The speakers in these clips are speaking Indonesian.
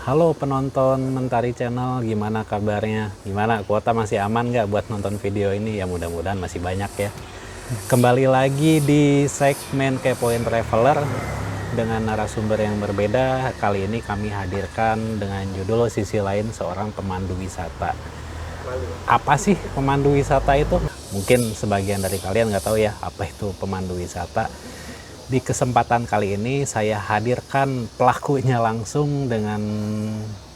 Halo penonton Mentari Channel, gimana kabarnya? Gimana, kuota masih aman nggak buat nonton video ini? Ya mudah-mudahan masih banyak ya. Kembali lagi di segmen Kepoin Traveler dengan narasumber yang berbeda. Kali ini kami hadirkan dengan judul Sisi Lain Seorang Pemandu Wisata. Apa sih pemandu wisata itu? Mungkin sebagian dari kalian nggak tahu ya apa itu pemandu wisata. Di kesempatan kali ini saya hadirkan pelakunya langsung dengan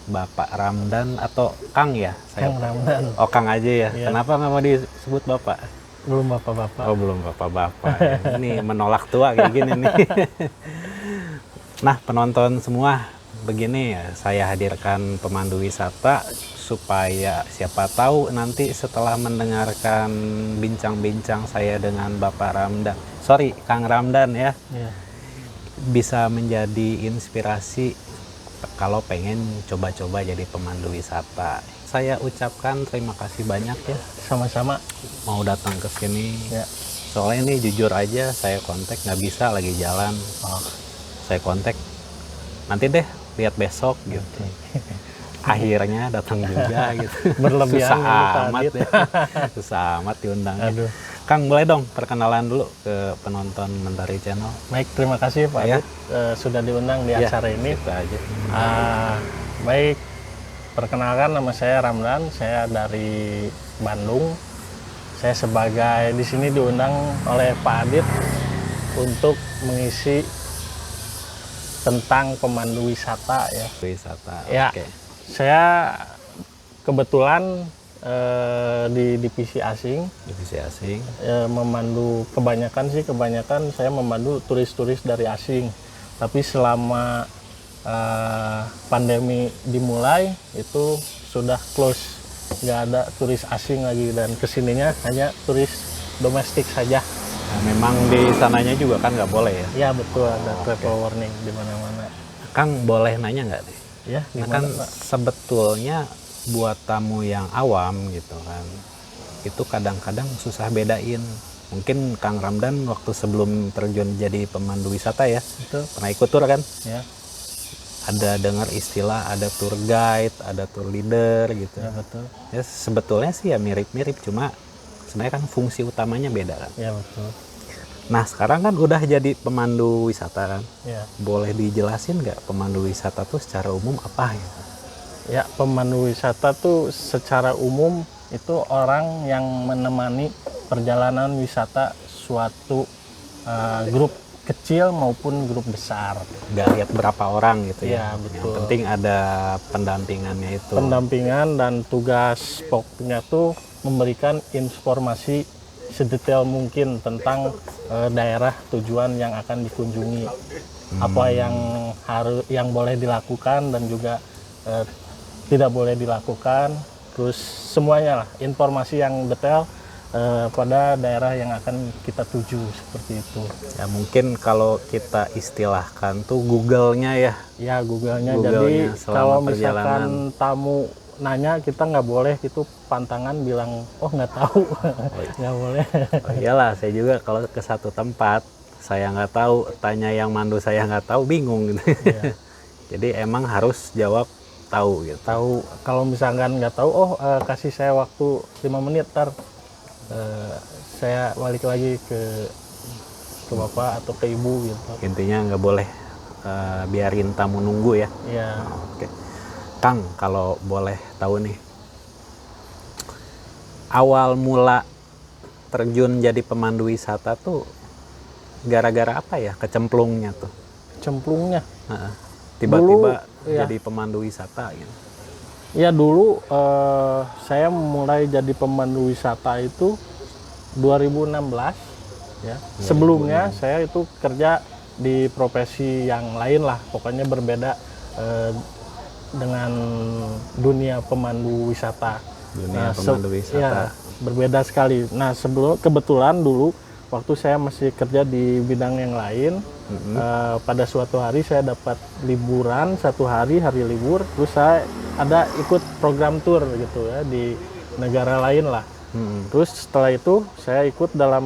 Bapak Ramdan atau Kang ya? Kang Ramdan. Oh Kang aja ya? Iya. Kenapa nggak mau disebut Bapak? Belum bapak-bapak. Oh belum Bapak-Bapak ya. Ini menolak tua kayak gini nih. Nah penonton semua, begini ya, saya hadirkan pemandu wisata supaya siapa tahu nanti setelah mendengarkan bincang-bincang saya dengan Bapak Ramdan, sorry Kang Ramdan ya, Iya. bisa menjadi inspirasi kalau pengen coba-coba jadi pemandu wisata. Saya ucapkan terima kasih banyak ya Sama-sama. mau datang ke sini. Ya. Soalnya ini jujur aja saya kontak nggak bisa, lagi jalan. Oh, Saya kontak nanti deh, lihat besok gitu. oke. Akhirnya datang juga gitu. Berlebihan Susah ini, Pak amat Adit. ya. Susah amat diundangnya. Aduh. Kang boleh dong perkenalan dulu ke penonton Mentari Channel. Baik, terima kasih Pak Ya. Adit sudah diundang di Ya, acara ini. gitu aja. Baik, perkenalkan nama saya Ramdan. Saya dari Bandung. Saya sebagai di sini diundang oleh Pak Adit untuk mengisi tentang pemandu wisata ya. Wisata. Ya. Oke. Saya kebetulan di divisi asing Divisi asing. memandu kebanyakan saya memandu turis-turis dari asing. Tapi selama pandemi dimulai itu sudah close, nggak ada turis asing lagi dan kesininya hanya turis domestik saja. Nah, memang di sananya juga kan nggak boleh ya. Ya betul, ada travel warning di mana-mana. Kang boleh nanya nggak nih? Ya, Nah, gimana kan Pak? sebetulnya buat tamu yang awam gitu kan, itu kadang-kadang susah bedain. Mungkin Kang Ramdan waktu sebelum terjun jadi pemandu wisata ya, Itu pernah ikut tur kan? ya, Ada dengar istilah ada tour guide, ada tour leader gitu. ya betul. Ya sebetulnya sih ya mirip-mirip, cuma sebenarnya kan fungsi utamanya beda kan. Ya betul. Nah sekarang kan udah jadi pemandu wisata kan, Ya. boleh dijelasin nggak pemandu wisata tuh secara umum apa gitu? Ya, pemandu wisata tuh secara umum itu orang yang menemani perjalanan wisata suatu grup kecil maupun grup besar. Nggak lihat berapa orang gitu ya. Ya, betul. Yang penting ada pendampingannya itu. Pendampingan dan tugas pokoknya tuh memberikan informasi sedetail mungkin tentang daerah tujuan yang akan dikunjungi. Apa yang boleh dilakukan dan juga tidak boleh dilakukan, terus semuanya lah informasi yang detail pada daerah yang akan kita tuju seperti itu. Ya mungkin kalau kita istilahkan tuh Google-nya ya. Ya Google-nya. Google-nya Jadi selama kalau perjalanan. misalkan tamu nanya, kita nggak boleh itu pantangan bilang oh nggak tahu. Nggak boleh. Oh iyalah, saya juga kalau ke satu tempat saya nggak tahu, tanya yang mandu saya nggak tahu, bingung gitu. Ya. Jadi emang harus jawab tahu gitu. Tahu, kalau misalkan nggak tahu, kasih saya waktu 5 menit, ntar saya balik lagi ke bapak atau ke ibu gitu. Intinya nggak boleh biarin tamu nunggu ya. Ya, Oke. Kang, kalau boleh tahu nih, awal mula terjun jadi pemandu wisata tuh gara-gara apa ya kecemplungnya tuh? cemplungnya. Heeh. Tiba-tiba Dulu, iya. jadi pemandu wisata gitu. Ya dulu saya mulai jadi pemandu wisata itu 2016 ya. Sebelumnya saya itu kerja di profesi yang lain lah, pokoknya berbeda dengan dunia pemandu wisata. Dunia pemandu wisata. Ya, berbeda sekali. Nah, kebetulan dulu waktu saya masih kerja di bidang yang lain, pada suatu hari saya dapat liburan 1 hari libur, terus saya ada ikut program tour gitu ya di negara lain lah. Terus setelah itu saya ikut dalam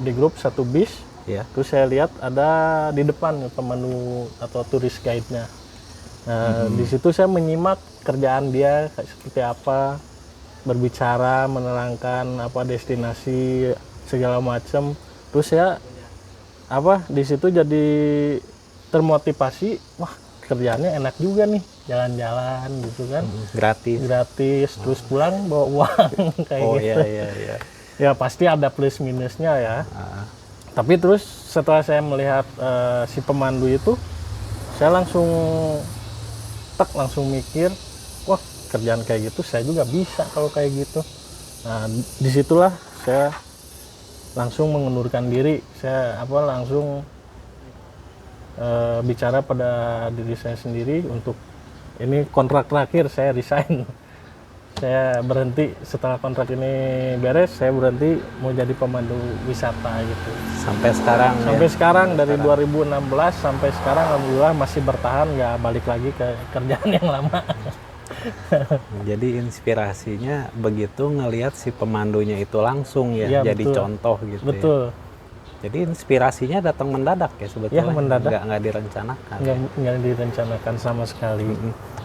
grup satu bis. Ya. Terus saya lihat ada di depan pemandu atau turis guide-nya. Di situ saya menyimak kerjaan dia kayak seperti apa, berbicara, menerangkan apa destinasi segala macam. Terus ya di situ jadi termotivasi, wah kerjaannya enak juga nih, jalan-jalan gitu kan, gratis, terus pulang bawa uang kayak gitu. Iya. Ya pasti ada plus minusnya ya. Tapi terus setelah saya melihat si pemandu itu, saya langsung mikir, wah kerjaan kayak gitu saya juga bisa kalau kayak gitu. Nah disitulah saya langsung mengundurkan diri. Saya langsung bicara pada diri saya sendiri untuk ini kontrak terakhir, saya resign. Saya berhenti setelah kontrak ini beres, saya berhenti mau jadi pemandu wisata gitu. Sampai sekarang. Sampai sekarang dari 2016 sampai sekarang alhamdulillah masih bertahan, nggak balik lagi ke kerjaan yang lama. Jadi inspirasinya begitu ngelihat si pemandunya itu langsung ya, Ya jadi betul. contoh gitu. Betul. Ya. Jadi inspirasinya datang mendadak ya sebetulnya. Ya, mendadak. Nggak direncanakan. Nggak direncanakan sama sekali.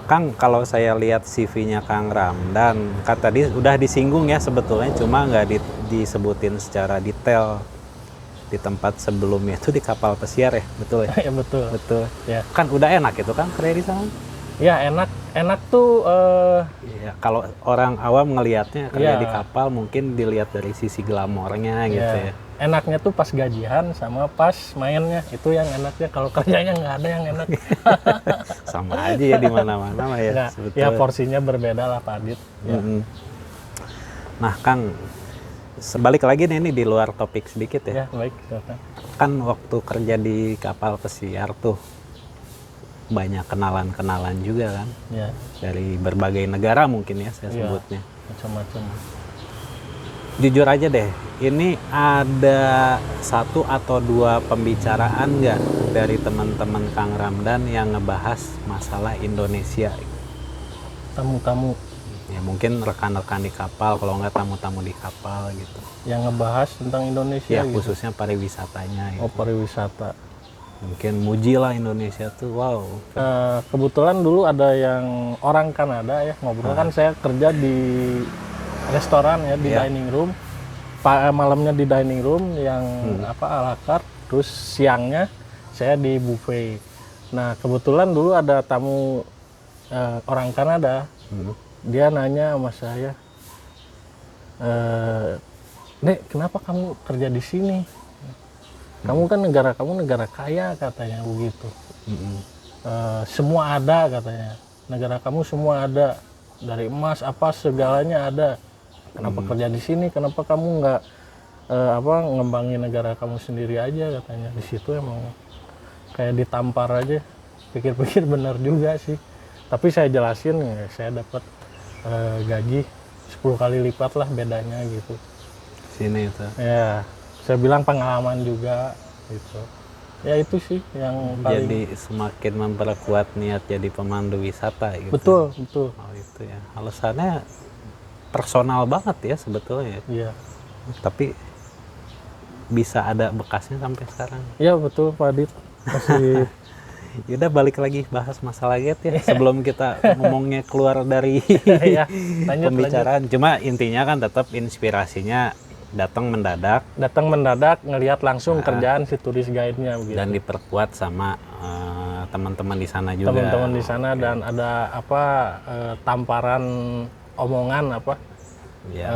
Kang, kalau saya lihat CV-nya Kang Ramdan, kan tadi udah disinggung ya sebetulnya, cuma nggak disebutin secara detail di tempat sebelumnya itu di kapal pesiar ya, betul ya? Ya betul. Betul. Ya. Kan udah enak itu kan kerja di sana? Ya enak tuh. Ya, kalau orang awam ngelihatnya kerja Ya. di kapal mungkin dilihat dari sisi glamornya gitu ya. Enaknya tuh pas gajian sama pas mainnya, itu yang enaknya. Kalau kerjanya nggak ada yang enak. Sama aja ya di mana-mana mah ya. Nggak, sebetulnya. ya porsinya berbeda lah Pak Adit. Ya. Nah Kang, sebalik lagi nih ini di luar topik sedikit ya. Ya baik. Silakan. Kan waktu kerja di kapal pesiar tuh banyak kenalan-kenalan juga kan. Ya. Dari berbagai negara mungkin ya saya Iya. sebutnya. Macam-macam. Jujur aja deh, ini ada 1 atau 2 pembicaraan nggak dari teman-teman Kang Ramdan yang ngebahas masalah Indonesia? Tamu-tamu Ya mungkin rekan-rekan di kapal, kalau nggak tamu-tamu di kapal gitu. yang ngebahas tentang Indonesia Ya gitu. khususnya pariwisatanya. Gitu. Oh, pariwisata. Mungkin muji lah Indonesia tuh, wow. Kebetulan dulu ada yang orang Kanada ya ngobrol, kan saya kerja di restoran ya, di Iya. dining room. Malamnya di dining room yang ala carte, terus siangnya saya di buffet. Nah kebetulan dulu ada tamu orang Kanada, dia nanya sama saya, Nek, kenapa kamu kerja di sini? Kamu kan negara kaya, katanya begitu. Semua ada, katanya. Negara kamu semua ada, dari emas apa segalanya ada. Kenapa kerja di sini? Kenapa kamu nggak ngembangin negara kamu sendiri aja, katanya. Di situ emang kayak ditampar aja. Pikir-pikir benar juga sih. Tapi saya jelasin, ya, saya dapat gaji 10 kali lipat lah bedanya gitu. Sini itu. Ya, saya bilang pengalaman juga gitu. Ya itu sih yang paling. Jadi semakin memperkuat niat jadi pemandu wisata gitu. Betul. Oh itu ya. Alasannya personal banget ya sebetulnya. Iya. Tapi bisa ada bekasnya sampai sekarang. Iya betul Pak Adit. Masih Yaudah balik lagi bahas masalah get ya sebelum kita ngomongnya keluar dari ya, lanjut. pembicaraan. Cuma intinya kan tetap inspirasinya datang mendadak ngelihat langsung kerjaan si turis guide-nya begitu. dan diperkuat sama teman-teman di sana juga. Teman-teman di sana dan ada tamparan omongan Ya,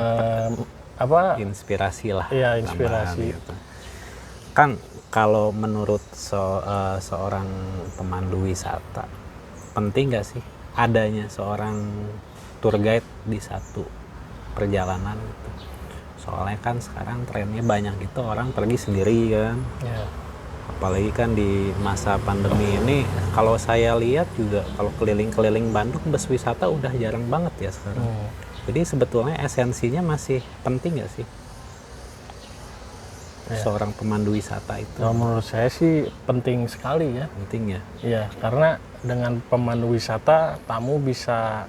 inspirasi lah. Iya, inspirasi. Tambahan gitu. Kang, kalau menurut seorang pemandu wisata, penting nggak sih adanya seorang tour guide di satu perjalanan? Gitu? Soalnya kan sekarang trennya banyak gitu orang pergi sendiri kan. Ya. Apalagi kan di masa pandemi ini, kalau saya lihat juga kalau keliling-keliling Bandung bus wisata udah jarang banget ya sekarang. Jadi sebetulnya esensinya masih penting nggak sih? Seorang pemandu wisata itu. Kalau menurut saya sih penting sekali ya. Penting ya. Iya, karena dengan pemandu wisata tamu bisa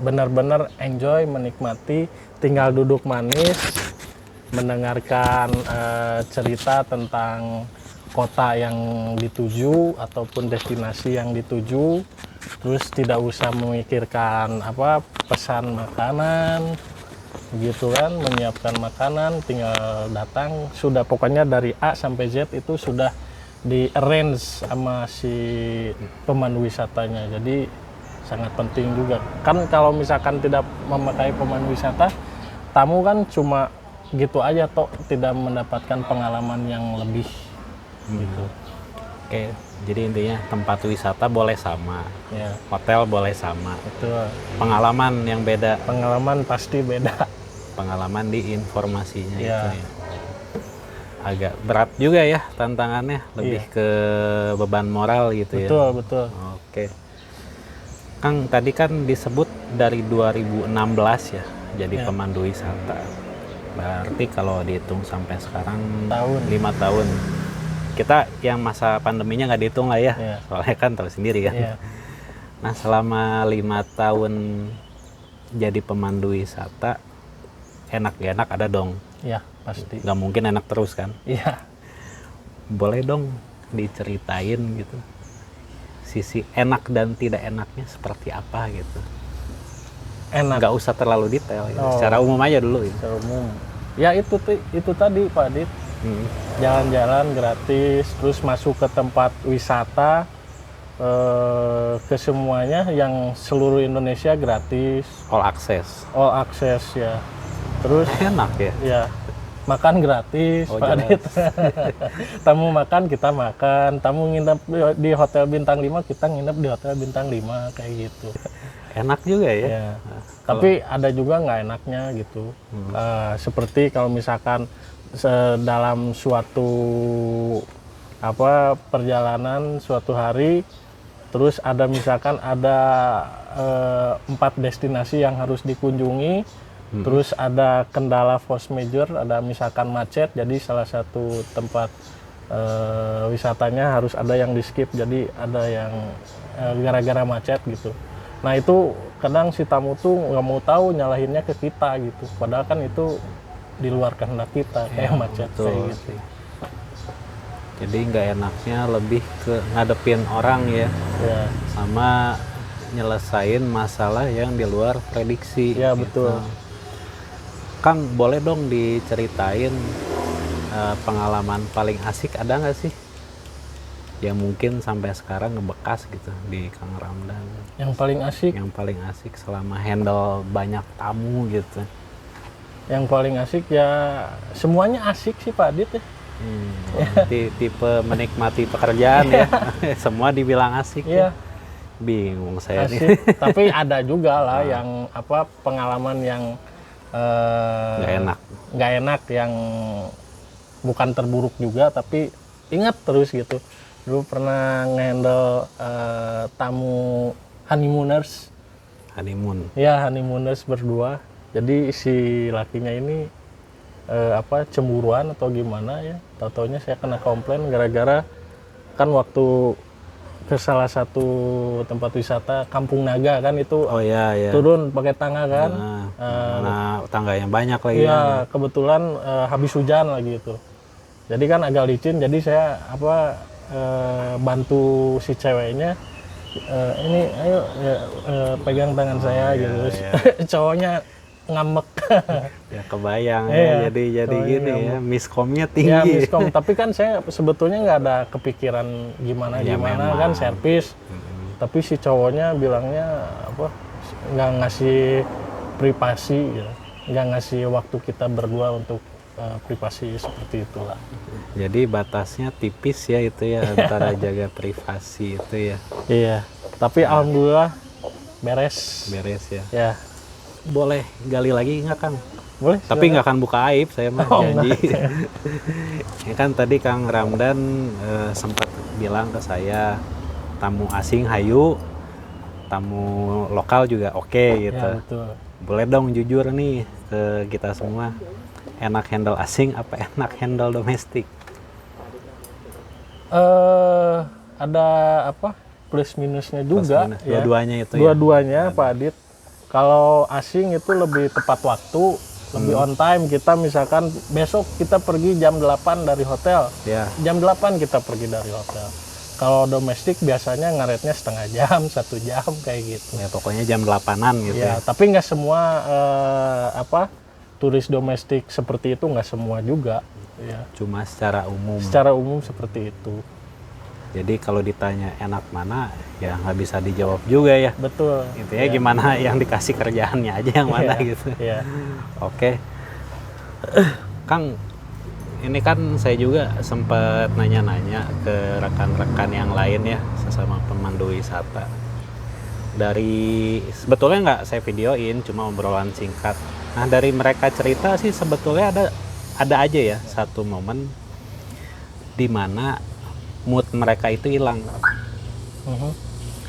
benar-benar enjoy, menikmati, tinggal duduk manis, mendengarkan cerita tentang kota yang dituju ataupun destinasi yang dituju, terus tidak usah memikirkan apa pesan makanan begitu kan, menyiapkan makanan tinggal datang sudah, pokoknya dari A sampai Z itu sudah di arrange sama si pemandu wisatanya. Jadi sangat penting juga kan, kalau misalkan tidak memakai pemandu wisata, tamu kan cuma gitu aja toh, tidak mendapatkan pengalaman yang lebih gitu. Oke, jadi intinya tempat wisata boleh sama, Ya, hotel boleh sama, betul. pengalaman yang beda, Pengalaman pasti beda. pengalaman di informasinya Ya. itu ya. Agak berat juga ya tantangannya, lebih ke beban moral gitu ya. Betul, betul. Oke. Kang, tadi kan disebut dari 2016 ya jadi pemandu wisata. Berarti kalau dihitung sampai sekarang Tahun. 5 tahun. Kita yang masa pandeminya nggak dihitung lah ya, Iya. soalnya kan tahu sendiri kan. Iya. Nah, selama 5 tahun jadi pemandu wisata, enak gak enak ada dong. Ya, pasti. Nggak mungkin enak terus kan. Iya. Boleh dong diceritain gitu, sisi enak dan tidak enaknya seperti apa gitu. Enak. Nggak usah terlalu detail gitu. Oh. Secara umum aja dulu gitu. Secara umum. Ya itu tadi Pak Adit. Jalan-jalan gratis, terus masuk ke tempat wisata, ke semuanya yang seluruh Indonesia gratis, All access. all access ya. Terus Enak ya. ya makan gratis, Oh, Pak jelas. Adit. Tamu makan, kita makan. Tamu nginep di hotel bintang 5, kita nginep di hotel bintang 5 kayak gitu. Enak juga ya. Ya. Tapi ada juga nggak enaknya gitu. Seperti kalau misalkan dalam suatu perjalanan suatu hari, terus ada misalkan ada 4 destinasi yang harus dikunjungi, terus ada kendala force major, ada misalkan macet, jadi salah satu tempat wisatanya harus ada yang di skip, jadi ada yang gara-gara macet gitu. Nah itu kadang si tamu tuh nggak mau tahu, nyalahinnya ke kita gitu, padahal kan itu di luar kehendak kita, kayak macet betul. kayak gitu. Jadi nggak enaknya lebih ke ngadepin orang ya, Ya, sama nyelesain masalah yang di luar prediksi. ya gitu. betul. Kang, boleh dong diceritain pengalaman paling asik ada nggak sih? Yang mungkin sampai sekarang ngebekas gitu di Kang Ramdan. Yang paling asik, Yang paling asik selama handle banyak tamu gitu. yang paling asik ya semuanya asik sih Pak Adit ya. Tipe menikmati pekerjaan ya. Semua dibilang asik Iya, ya. Bingung saya nih. asik. Tapi ada juga lah yang pengalaman yang nggak enak yang bukan terburuk juga, tapi ingat terus gitu. Dulu pernah ngehandle tamu honeymooners. Honeymoon. Ya, honeymooners berdua. Jadi si lakinya ini cemburuan atau gimana ya. Tau-taunya saya kena komplain gara-gara kan waktu ke salah satu tempat wisata Kampung Naga kan itu Oh ya, ya. turun pakai tangga kan. Nah, tangganya banyak lagi. Iya, kebetulan habis hujan lagi itu. Jadi kan agak licin, jadi saya bantu si ceweknya, ini ayo pegang tangan saya gitu. Cowoknya ngambek. Ya kebayang Iya, ya, jadi soalnya gini ya, miskomnya tinggi. Ya miskom, tapi kan saya sebetulnya nggak ada kepikiran gimana Ya, gimana memang. kan servis. Tapi si cowoknya bilangnya nggak ngasih privasi, ya. Nggak ngasih waktu kita berdua untuk privasi seperti itulah. Jadi batasnya tipis ya itu ya, antara jaga privasi itu ya. Iya, tapi alhamdulillah beres. Beres ya. Ya, Boleh gali lagi nggak Kang? boleh. Tapi nggak akan buka aib, saya mah Oh, janji. Ya kan tadi Kang Ramdan sempat bilang ke saya, tamu asing hayu, tamu lokal juga oke gitu. Ya, betul. Boleh dong jujur nih ke kita semua, enak handle asing apa enak handle domestik? Ada plus minusnya juga. Plus minus, Ya. dua-duanya itu ya? Dua-duanya Pak Adit. Kalau asing itu lebih tepat waktu, lebih on time. Kita misalkan besok kita pergi jam 8 dari hotel, Ya. jam 8 kita pergi dari hotel. Kalau domestik biasanya ngaretnya setengah jam, 1 jam kayak gitu. Ya pokoknya jam 8-an gitu Ya, ya. tapi nggak semua turis domestik seperti itu, nggak semua juga. Ya, Cuma secara umum. secara umum seperti itu. Jadi kalau ditanya enak mana, ya nggak bisa dijawab juga ya. Betul. Gitu ya, gimana yang dikasih kerjaannya aja yang mana Iya, gitu. iya. Oke. Kang, ini kan saya juga sempat nanya-nanya ke rekan-rekan yang lain ya, sesama pemandu wisata. Dari sebetulnya nggak saya videoin, cuma obrolan singkat. Nah dari mereka cerita sih sebetulnya ada aja ya satu momen di mana mood mereka itu hilang. Mhm.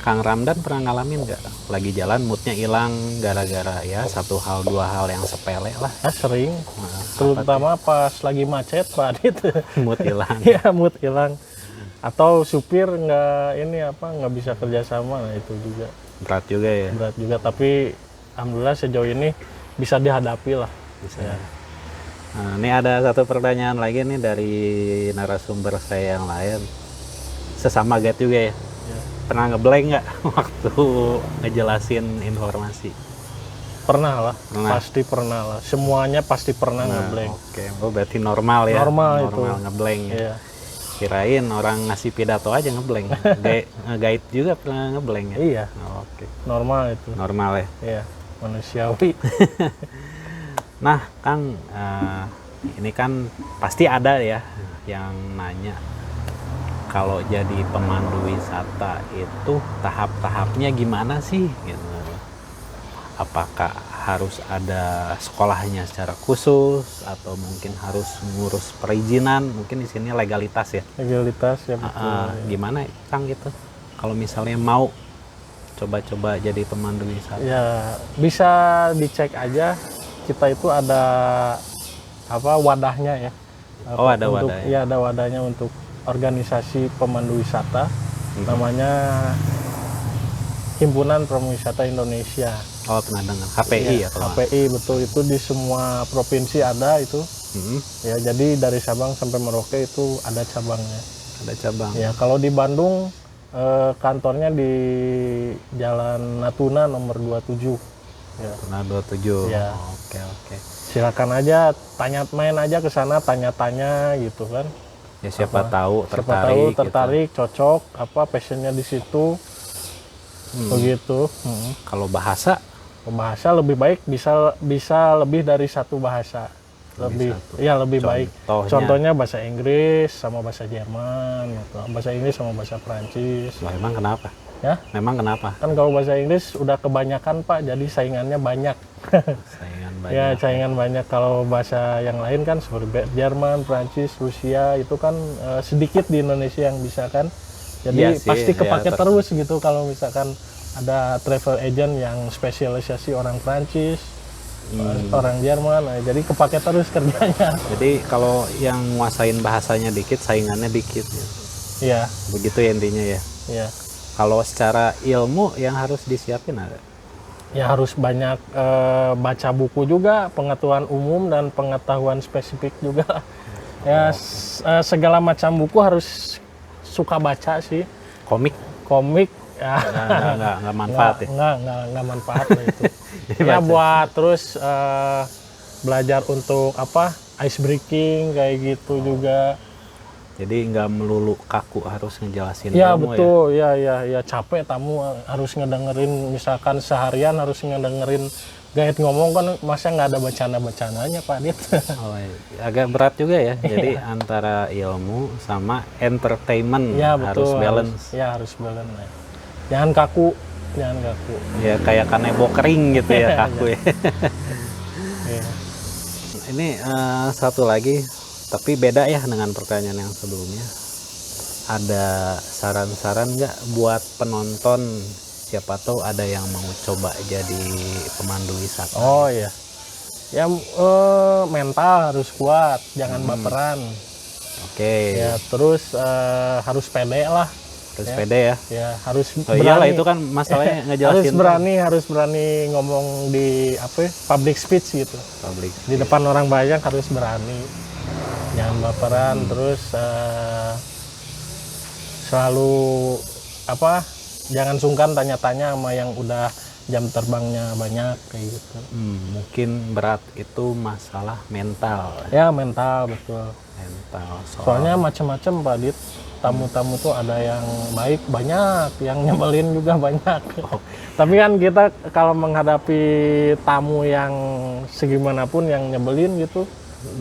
Kang Ramdan pernah ngalamin nggak? Lagi jalan moodnya hilang gara-gara ya satu hal dua hal yang sepele lah. Sering, Nah, terutama pas lagi macet Pak Adit. mood hilang. Ya, mood hilang. Atau supir nggak bisa kerjasama, nah itu juga Berat juga ya. berat juga. Tapi alhamdulillah sejauh ini bisa dihadapi lah. Bisa. Ya. Nah, ini ada satu pertanyaan lagi nih dari narasumber saya yang lain. Sesama guide juga ya. Pernah ngeblank nggak waktu ngejelasin informasi? Pernah lah, Pernah. pasti pernah lah. Semuanya pasti pernah ngeblank. Oke, oh, berarti normal ya. Normal itu. ngeblank ya. Iya. Kirain orang ngasih pidato aja ngeblank. Guide juga pernah ngeblank ya. Iya, Oke, normal itu. normal ya. Iya, manusiawi. Nah, Kang, ini kan pasti ada ya yang nanya kalau jadi pemandu wisata itu tahap-tahapnya gimana sih? Gitu. Apakah harus ada sekolahnya secara khusus atau mungkin harus ngurus perizinan? Mungkin di sini legalitas ya. Legalitas ya betul. Gimana, Kang gitu? Kalau misalnya mau coba-coba jadi pemandu wisata. Ya, bisa dicek aja. Kita itu ada wadahnya ya. Oh, ada Untuk- wadahnya. Ya, ada wadahnya untuk organisasi pemandu wisata. Namanya Himpunan Pramuwisata Indonesia. Oh, pernah dengar. HPI ya kalau nggak HPI betul, itu di semua provinsi ada itu. salah. Ya, jadi dari Sabang sampai Merauke itu ada cabangnya. Ada cabang. Ya, kalau di Bandung kantornya di Jalan Natuna nomor 27. Ya. Pernah 27. Ya. Oke. Silakan aja main aja ke sana, tanya-tanya gitu kan. Ya siapa tahu Siapa tertarik. tahu gitu. tertarik, cocok, passionnya di situ. Begitu. Kalau bahasa Bahasa lebih baik bisa lebih dari satu bahasa. Lebih baik. Contohnya bahasa Inggris sama bahasa Jerman gitu. Bahasa Inggris sama bahasa Prancis. Lah, emang kenapa? Ya. Memang kenapa? Kan kalau bahasa Inggris udah kebanyakan Pak, jadi saingannya banyak. Saingan banyak. Ya, saingan banyak. Kalau bahasa yang lain kan seperti Jerman, Prancis, Rusia itu kan sedikit di Indonesia yang bisa kan. Jadi Iya sih, pasti ya, kepake terus gitu kalau misalkan ada travel agent yang spesialisasi orang Prancis, orang Jerman, nah, jadi kepake terus kerjanya. Jadi kalau yang nguasain bahasanya dikit, saingannya dikit. Ya. Iya, Begitu ya intinya ya. iya. Kalau secara ilmu yang harus disiapin ada? Ya harus banyak baca buku juga, pengetahuan umum dan pengetahuan spesifik juga. Ya segala macam buku harus suka baca sih. Komik? Komik ya Nggak manfaat ya? nggak manfaat lah itu. Ya buat terus belajar untuk ice breaking kayak gitu juga. Jadi nggak melulu kaku harus ngejelasin Ya ilmu betul, ya capek tamu harus ngedengerin, misalkan seharian harus ngedengerin guide ngomong kan, masa nggak ada bercanda-bercandanya Pak Dit. Oh, iya. Agak berat juga ya. Jadi antara ilmu sama entertainment Ya harus betul, balance. harus balance. Jangan kaku. Ya kayak kanebo kering gitu ya kaku ya. Ya. Ini satu lagi, tapi beda ya dengan pertanyaan yang sebelumnya. Ada saran-saran nggak buat penonton? Siapa tahu ada yang mau coba jadi pemandu wisata. Oh iya. Ya mental harus kuat, jangan baperan. Oke. Ya terus harus pede lah. Harus pede ya. Ya harus Oh iyalah, itu kan masalahnya ngejelasin harus berani ngomong di public speech gitu. publik. Di depan orang banyak harus berani. Jangan baperan, terus selalu jangan sungkan tanya-tanya sama yang udah jam terbangnya banyak kayak gitu. Mungkin berat itu masalah mental. Ya mental, betul. Mental. Soalnya macam-macam Pak Dit. Tamu-tamu tuh ada yang baik banyak, yang nyebelin juga banyak. Tapi kan kita kalau menghadapi tamu yang segimanapun yang nyebelin gitu,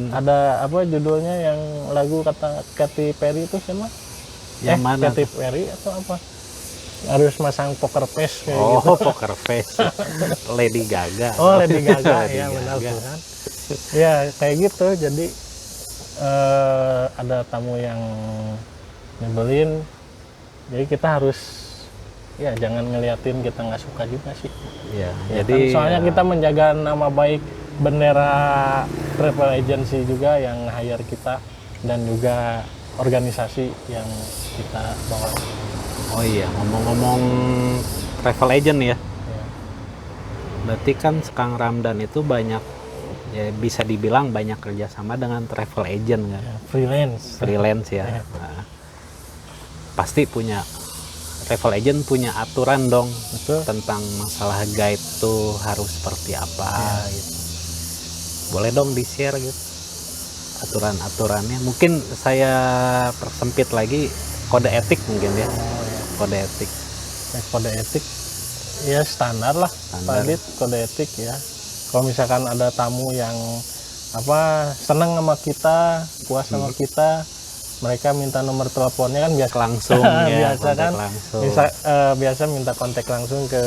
ada judulnya yang lagu kata Katy Perry itu siapa? Yang mana? Katy Perry atau apa? Harus masang poker face kayak Oh, gitu. poker face. Lady Gaga. Oh, Lady Gaga. Lady Ya benar Gaga. tuh kan. Ya kayak gitu. Jadi ada tamu yang nyebelin. Jadi kita harus jangan ngeliatin kita nggak suka juga sih. Iya, Ya jadi kan? Soalnya kita menjaga nama baik bendera travel agency juga yang hire kita dan juga organisasi yang kita bawa. oh iya, ngomong-ngomong travel agent ya. Ya. Berarti kan Kang Ramdan itu banyak, ya bisa dibilang banyak kerjasama dengan travel agent kan. Ya, freelance. Freelance ya. Ya. Nah, pasti punya travel agent punya aturan dong Betul. tentang masalah guide tuh harus seperti apa gitu. Boleh dong di-share gitu aturan-aturannya. Mungkin saya persempit lagi, kode etik mungkin ya. Oh, ya. Kode etik. Ya, kode etik ya standar lah Standar. Pak Dit, kode etik ya. Kalau misalkan ada tamu yang seneng sama kita, puas sama kita, mereka minta nomor teleponnya kan biasa Langsung ya, biasa kontak kan langsung. biasa minta kontak langsung ke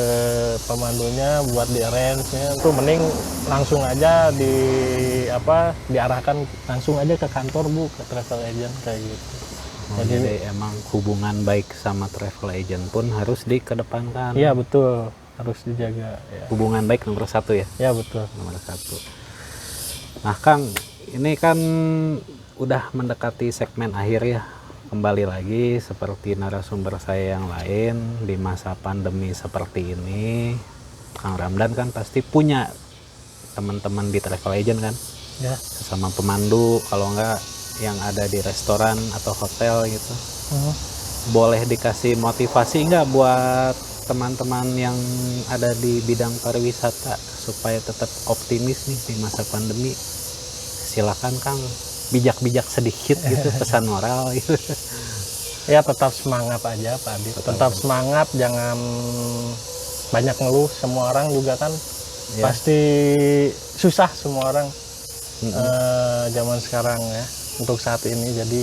pemandunya buat di arrange-nya. Itu mending langsung aja diarahkan langsung aja ke kantor Bu, ke travel agent kayak gitu. Jadi emang hubungan baik sama travel agent pun harus dikedepankan. Iya betul, harus dijaga ya. Hubungan baik nomor satu ya. Ya betul. Nomor satu. Nah Kang, ini kan udah mendekati segmen akhir ya. Kembali lagi seperti narasumber saya yang lain, di masa pandemi seperti ini, Kang Ramdan kan pasti punya teman-teman di travel agent kan, Ya. sesama pemandu, kalau enggak yang ada di restoran atau hotel gitu. Boleh dikasih motivasi nggak buat teman-teman yang ada di bidang pariwisata supaya tetap optimis nih di masa pandemi? Silakan Kang, bijak-bijak sedikit gitu, pesan moral gitu. Ya tetap semangat aja Pak Adit. Tetap semangat, jangan banyak ngeluh. Semua orang juga kan Ya. pasti susah semua orang zaman sekarang ya untuk saat ini. Jadi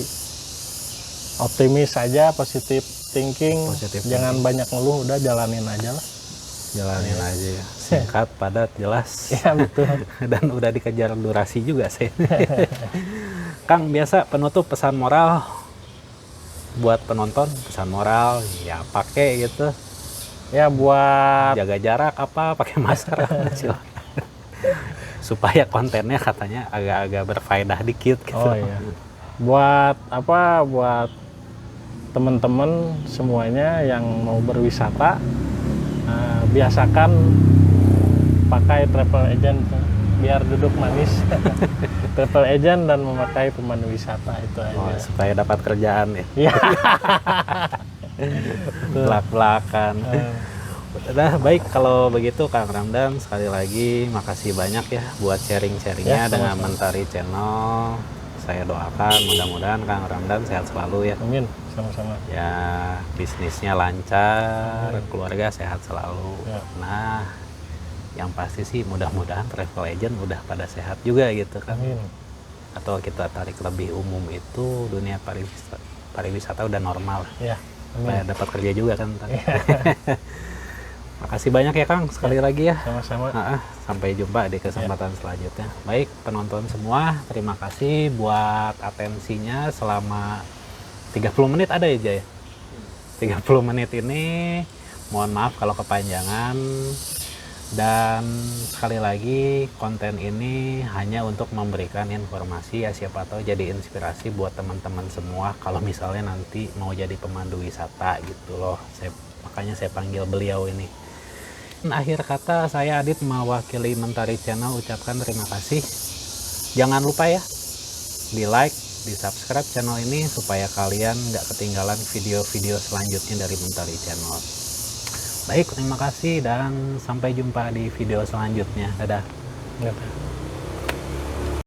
optimis saja, positive thinking, Positive jangan banyak ngeluh, udah jalanin aja lah. Jalanin aja ya. Singkat, padat, jelas. Ya betul. Dan udah dikejar durasi juga saya. Kang, biasa penutup pesan moral buat penonton, pesan moral ya pakai gitu, Ya buat jaga jarak apa, pakai masker silakan. Supaya kontennya katanya agak-agak berfaedah dikit gitu. Oh iya. Buat buat teman-teman semuanya yang mau berwisata, biasakan pakai travel agent biar duduk manis. Travel agent dan memakai pemandu wisata itu aja. Oh, supaya dapat kerjaan ya. Iya. Belak-belakan. Udah baik kalau begitu Kang Ramdan, sekali lagi makasih banyak ya buat sharing-sharingnya Ya, dengan sama-sama. Mentari Channel. Saya doakan mudah-mudahan Kang Ramdan sehat selalu ya. Amin, sama-sama. Ya bisnisnya lancar, keluarga sehat selalu. Ya. Nah, yang pasti sih mudah-mudahan travel agent udah pada sehat juga gitu kan. Amin. Atau kita tarik lebih umum itu dunia pariwisata udah normal. Ya, Supaya amin. dapat kerja juga kan. Ntar. Makasih banyak ya Kang, sekali lagi ya. Sama-sama. Sampai jumpa di kesempatan selanjutnya. Baik penonton semua, terima kasih buat atensinya selama 30 menit ada aja ya. 30 menit ini, mohon maaf kalau kepanjangan. Dan sekali lagi konten ini hanya untuk memberikan informasi ya, siapa tahu jadi inspirasi buat teman-teman semua kalau misalnya nanti mau jadi pemandu wisata gitu loh. Makanya saya panggil beliau ini. Dan akhir kata saya Adit mewakili Mentari Channel ucapkan terima kasih. Jangan lupa ya di like, di subscribe channel ini supaya kalian nggak ketinggalan video-video selanjutnya dari Mentari Channel. Baik, terima kasih dan sampai jumpa di video selanjutnya. Dadah. Gitu.